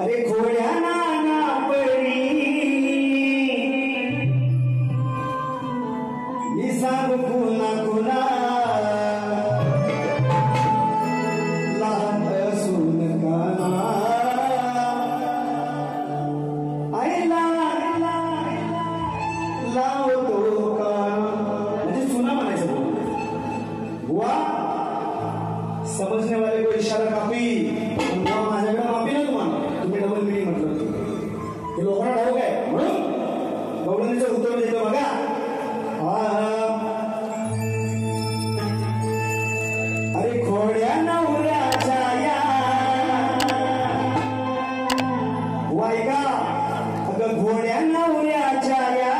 अरे घोड्या नाना परी मी सांगू कुणा कुणा लहान असून काना आईला लावतो काना म्हणजे सुना म्हणायचं बुवा समझने वाले को इशारा काफी माझ्याकडे माफी ना तुम्हाला तुम्ही डबल मिनिंग म्हटलं हे लोकांना ठाऊक आहे म्हणून गवळणीचं उत्तर देतो बघा अरे घोड्या नवऱ्याच्या या वायका अगं घोड्या नवऱ्याच्या या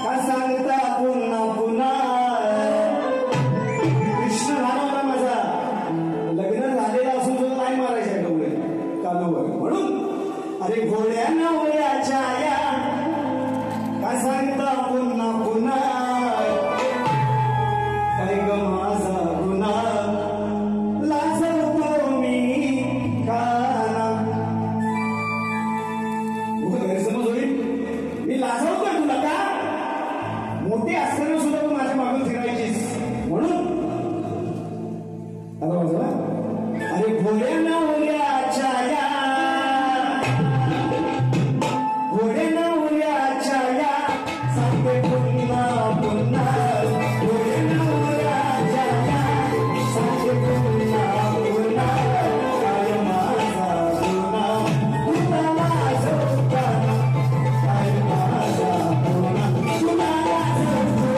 का सांगता पुन्हा पुन्हा कृष्ण लहान होता माझा लग्न झालेला असून सुद्धा नाही मारायचं आहे डोळे कानावर म्हणून अरे घोड्या नवऱ्याच्या या का सांगता पुन्हा पुन्हा काय ग माझा गुन्हा लाजवतो मी काना गैरसमज होईल मी लाजवतोय तुला का मोठी असताना सुद्धा तू माझ्या मागून फिरायचीस म्हणून अरे घोड्या नवऱ्याच्या या घोड्या नवऱ्याच्या या सांगते पुन्हा पुन्हा घोड्या नवऱ्याच्या या सांगते पुन्हा पुन्हा काय माझा गुन्हा तुला लाजवता काय माझा गुन्हा तुला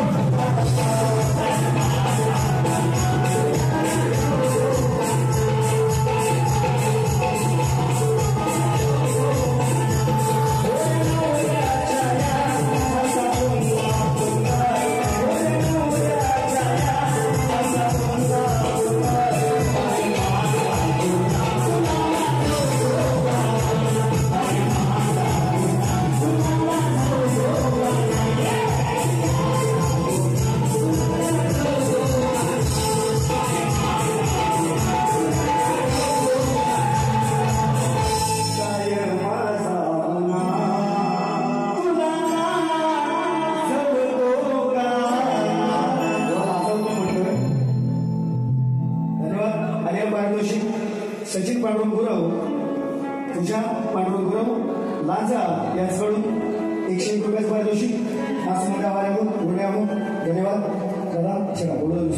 सचिन पांडुरंग गुरव पूजा पांडुरंग गुरव लांजा यांच्याकडून 101 रुपयाचं पारितोषिक नाचमध्ये आवाज धन्यवाद दादा चला बोलून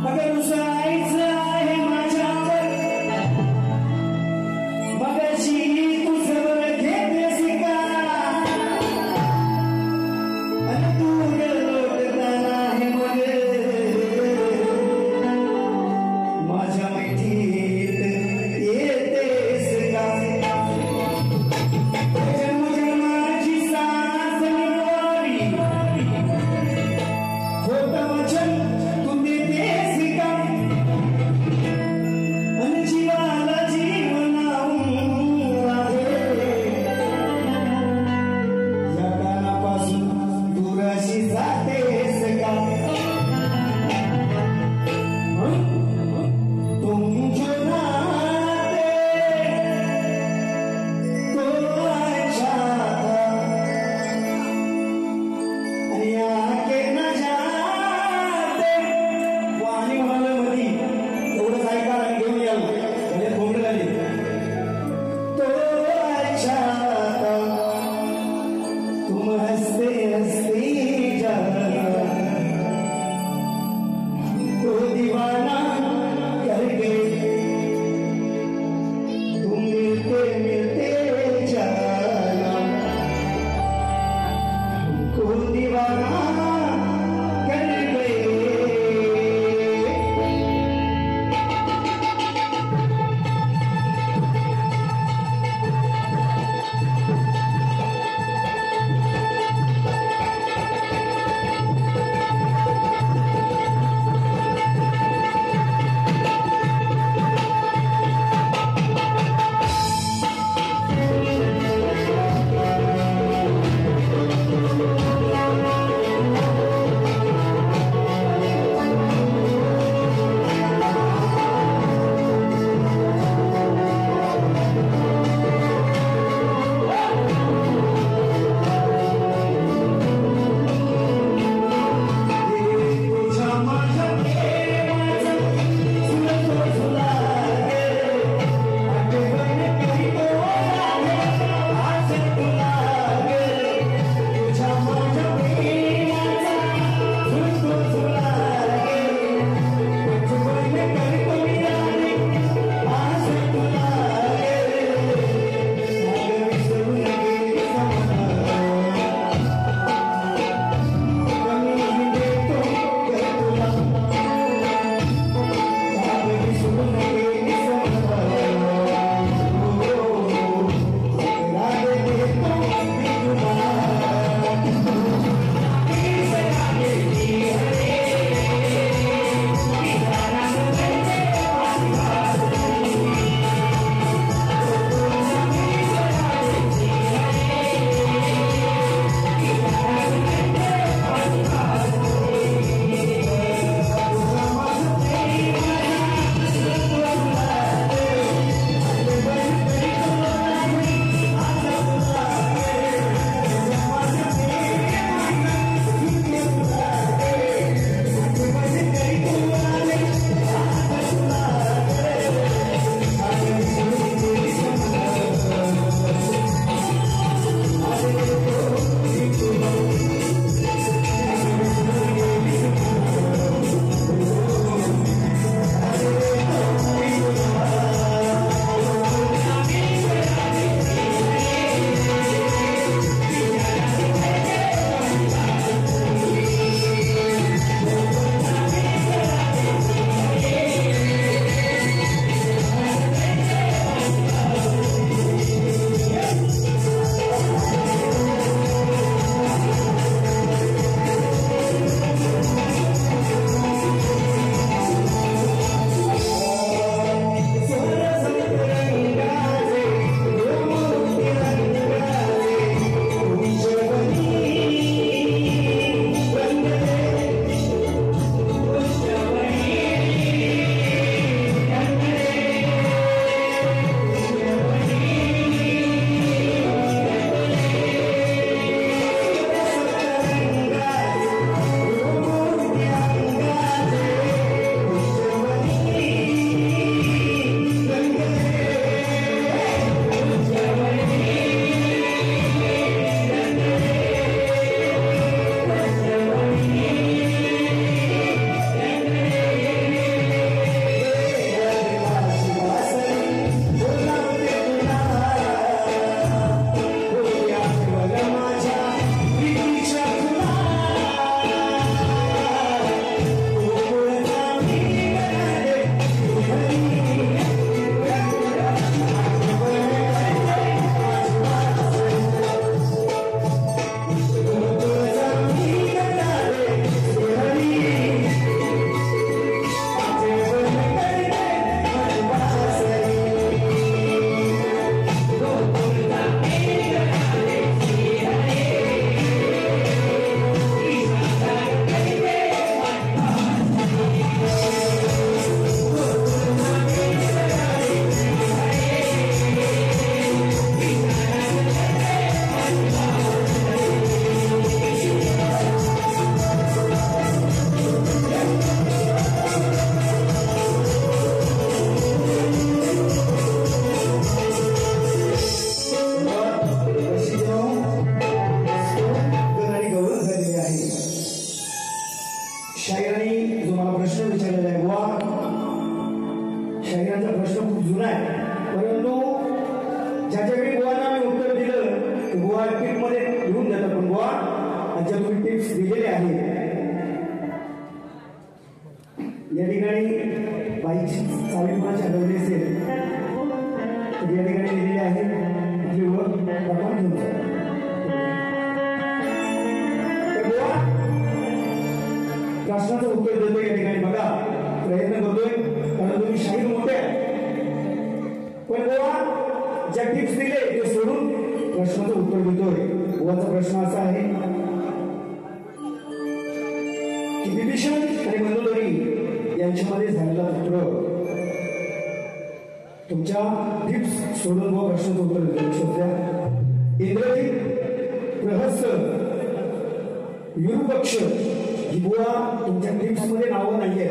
अगर रुसायचं आहे माझ्यावर बुवा टिप मध्ये लिहून देतात, पण बुवा ज्या तुम्ही टिप्स दिलेले आहेत या ठिकाणी बाईकची चावी कोणाची हरवली असेल तर या ठिकाणी लिहिलेले आहे, आपली ओळख दाखवून घेऊन जा. प्रश्नाचं उत्तर देतोय या ठिकाणी बघा, प्रयत्न करतोय कारण तुम्ही शाहीर मोठे आहे, पण बुवा ज्या टिप्स दिले ते सोडून प्रश्नाचं उत्तर देतोय. बुवाचा प्रश्न असा आहे की विभीषण आणि मंदोदरी यांच्यामध्ये झालेला पुत्र तुमच्या टिप्स सोडून बुवा प्रश्नाचं उत्तर देतो. सध्या इंद्रजित, प्रहस्त, विरूपक्ष ही बुवा तुमच्या टिप्स मध्ये नावं नाहीये,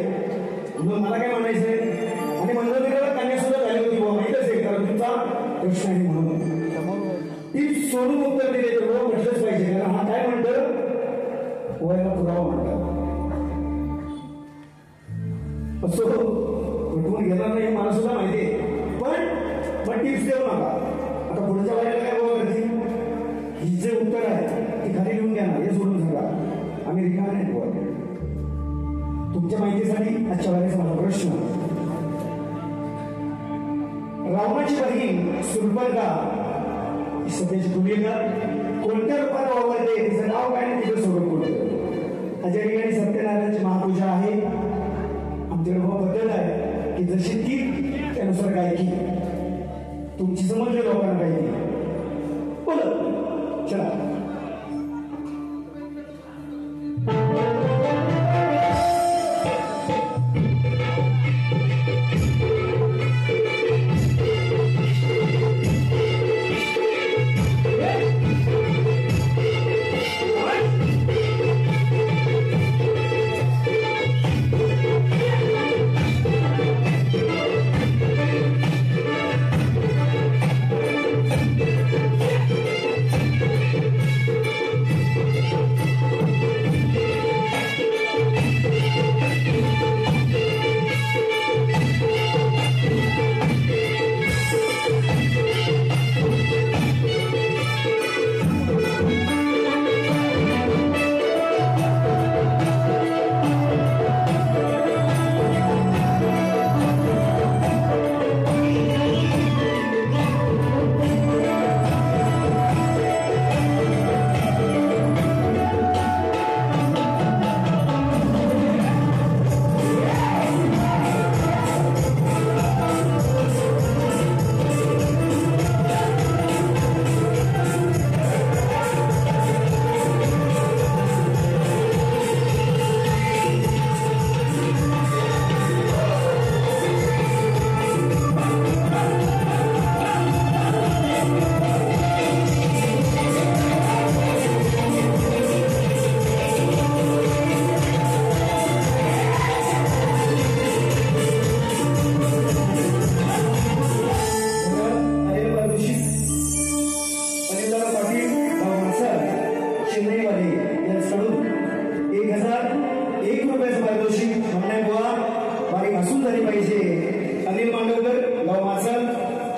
म्हणून मला काय म्हणायचंय. आणि मंदोदरीला कन्या सुद्धा झाली होती बुवा, माहितच आहे, कारण तुमचा प्रश्न आहे म्हणून टिप्स सोडून उत्तर दिले तर बुवा म्हटलंच पाहिजे, कारण हा काय म्हणतं वयाला पुरावा म्हणतात. असो पटवून घेणार नाही मला सुद्धा माहिती आहे, पण टिप्स देऊ नका. आता पुढच्या वेळेला काय बोला करतील, ही जे उत्तर आहे ती खाली लिहून घ्या ना, हे सोडून सांगा, आम्ही रिकामे नाही बोला. तुमच्या माहितीसाठी आजच्या वेळेचा माझा प्रश्न, रावणाची बहीण सुर्पणखा ही सध्याची भूमिका कोणत्या रूपात वावरते, तिचं नाव काय आणि तिचं स्वरूप कोणतं. अशा ठिकाणी सत्यनारायणाची महापूजा आहे. आमच्याकडे पद्धत आहे की जशी ती त्यानुसार गायकी, तुमची समजली लोकांना गायकी बोला. चला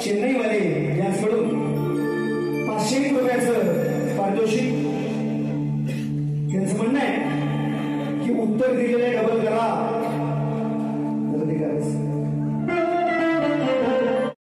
चेन्नईवाले यांच्याकडून 500 रुपयाचं पारितोषिक. त्यांचं म्हणणं आहे की उत्तर दिलेले डबल करा.